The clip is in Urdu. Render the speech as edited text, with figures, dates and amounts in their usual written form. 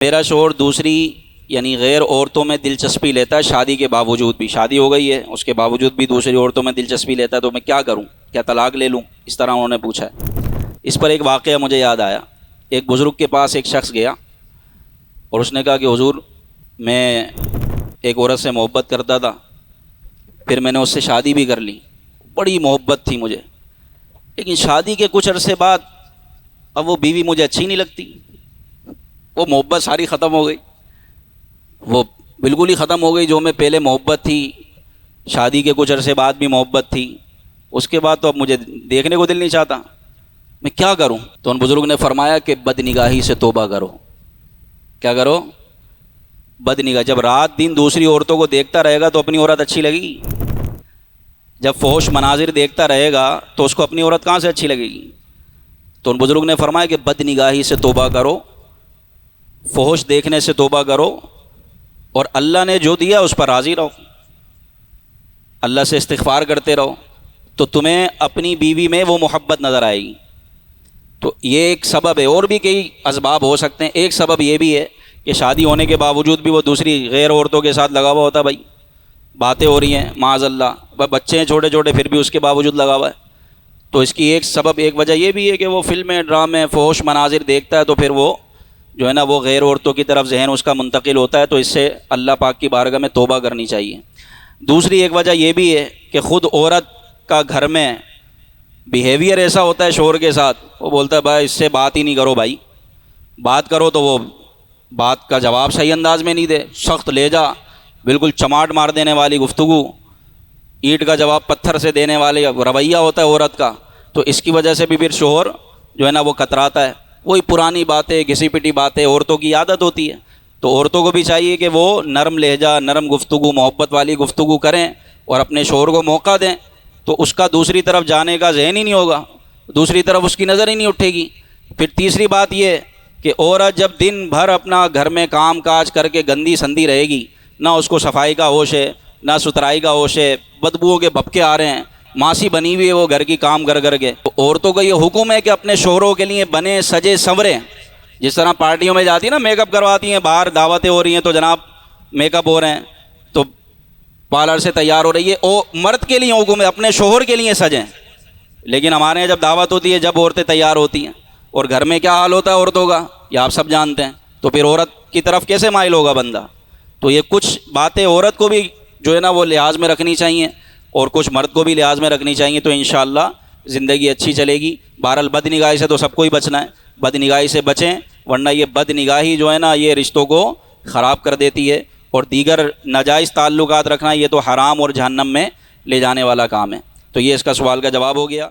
میرا شوہر دوسری یعنی غیر عورتوں میں دلچسپی لیتا ہے شادی کے باوجود بھی، شادی ہو گئی ہے اس کے باوجود بھی دوسری عورتوں میں دلچسپی لیتا ہے، تو میں کیا کروں؟ کیا طلاق لے لوں؟ اس طرح انہوں نے پوچھا ہے۔ اس پر ایک واقعہ مجھے یاد آیا۔ ایک بزرگ کے پاس ایک شخص گیا اور اس نے کہا کہ حضور میں ایک عورت سے محبت کرتا تھا، پھر میں نے اس سے شادی بھی کر لی، بڑی محبت تھی مجھے، لیکن شادی کے کچھ عرصے بعد اب وہ بیوی مجھے اچھی نہیں لگتی، وہ محبت ساری ختم ہو گئی، وہ بالکل ہی ختم ہو گئی۔ جو میں پہلے محبت تھی، شادی کے کچھ عرصے بعد بھی محبت تھی، اس کے بعد تو اب مجھے دیکھنے کو دل نہیں چاہتا، میں کیا کروں؟ تو ان بزرگ نے فرمایا کہ بد نگاہی سے توبہ کرو۔ کیا کرو؟ بد نگاہ۔ جب رات دن دوسری عورتوں کو دیکھتا رہے گا تو اپنی عورت اچھی لگے گی؟ جب فحش مناظر دیکھتا رہے گا تو اس کو اپنی عورت کہاں سے اچھی لگے گی؟ تو ان بزرگ نے فرمایا کہ بد نگاہی سے توبہ کرو، فحش دیکھنے سے توبہ کرو، اور اللہ نے جو دیا اس پر راضی رہو، اللہ سے استغفار کرتے رہو، تو تمہیں اپنی بیوی میں وہ محبت نظر آئے گی۔ تو یہ ایک سبب ہے، اور بھی کئی اسباب ہو سکتے ہیں۔ ایک سبب یہ بھی ہے کہ شادی ہونے کے باوجود بھی وہ دوسری غیر عورتوں کے ساتھ لگا ہوا ہوتا ہے، بھائی باتیں ہو رہی ہیں معاذ اللہ، بچے ہیں چھوٹے چھوٹے پھر بھی اس کے باوجود لگا ہوا ہے۔ تو اس کی ایک سبب، ایک وجہ یہ بھی ہے کہ وہ فلمیں ڈرامے فحش مناظر دیکھتا ہے، تو پھر وہ جو ہے نا وہ غیر عورتوں کی طرف ذہن اس کا منتقل ہوتا ہے، تو اس سے اللہ پاک کی بارگاہ میں توبہ کرنی چاہیے۔ دوسری ایک وجہ یہ بھی ہے کہ خود عورت کا گھر میں بیہیویئر ایسا ہوتا ہے شوہر کے ساتھ، وہ بولتا ہے بھائی اس سے بات ہی نہیں کرو، بھائی بات کرو تو وہ بات کا جواب صحیح انداز میں نہیں دے، سخت لہجہ، بالکل چماٹ مار دینے والی گفتگو، اینٹ کا جواب پتھر سے دینے والے رویہ ہوتا ہے عورت کا۔ تو اس کی وجہ سے بھی پھر شوہر جو ہے نا وہ کتراتا ہے۔ وہی پرانی باتیں، گھسی پٹی باتیں عورتوں کی عادت ہوتی ہے، تو عورتوں کو بھی چاہیے کہ وہ نرم لہجہ، نرم گفتگو، محبت والی گفتگو کریں اور اپنے شوہر کو موقع دیں، تو اس کا دوسری طرف جانے کا ذہن ہی نہیں ہوگا، دوسری طرف اس کی نظر ہی نہیں اٹھے گی۔ پھر تیسری بات یہ کہ عورت جب دن بھر اپنا گھر میں کام کاج کر کے گندی سندی رہے گی، نہ اس کو صفائی کا ہوش ہے، نہ ستھرائی کا ہوش ہے، بدبوؤں کے بھپکے آ رہے ہیں، ماسی بنی ہوئی ہے وہ گھر کی کام کر کر کے۔ تو عورتوں کا یہ حکم ہے کہ اپنے شوہروں کے لیے بنے سجے سنوریں، جس طرح پارٹیوں میں جاتی ہیں نا میک اپ کرواتی ہیں، باہر دعوتیں ہو رہی ہیں تو جناب میک اپ ہو رہے ہیں، تو پارلر سے تیار ہو رہی ہے، او مرد کے لیے حکم ہے اپنے شوہر کے لیے سجیں۔ لیکن ہمارے یہاں جب دعوت ہوتی ہے، جب عورتیں تیار ہوتی ہیں، اور گھر میں کیا حال ہوتا ہے عورتوں کا یہ آپ سب جانتے ہیں، تو پھر عورت کی طرف کیسے مائل ہوگا بندہ؟ تو یہ کچھ باتیں عورت کو بھی جو ہے نا وہ لحاظ میں رکھنی چاہیے، اور کچھ مرد کو بھی لحاظ میں رکھنی چاہیے، تو انشاءاللہ زندگی اچھی چلے گی۔ بہرحال بد نگاہی سے تو سب کو ہی بچنا ہے، بد نگاہی سے بچیں، ورنہ یہ بد نگاہی جو ہے نا یہ رشتوں کو خراب کر دیتی ہے، اور دیگر ناجائز تعلقات رکھنا یہ تو حرام اور جہنم میں لے جانے والا کام ہے۔ تو یہ اس کا سوال کا جواب ہو گیا۔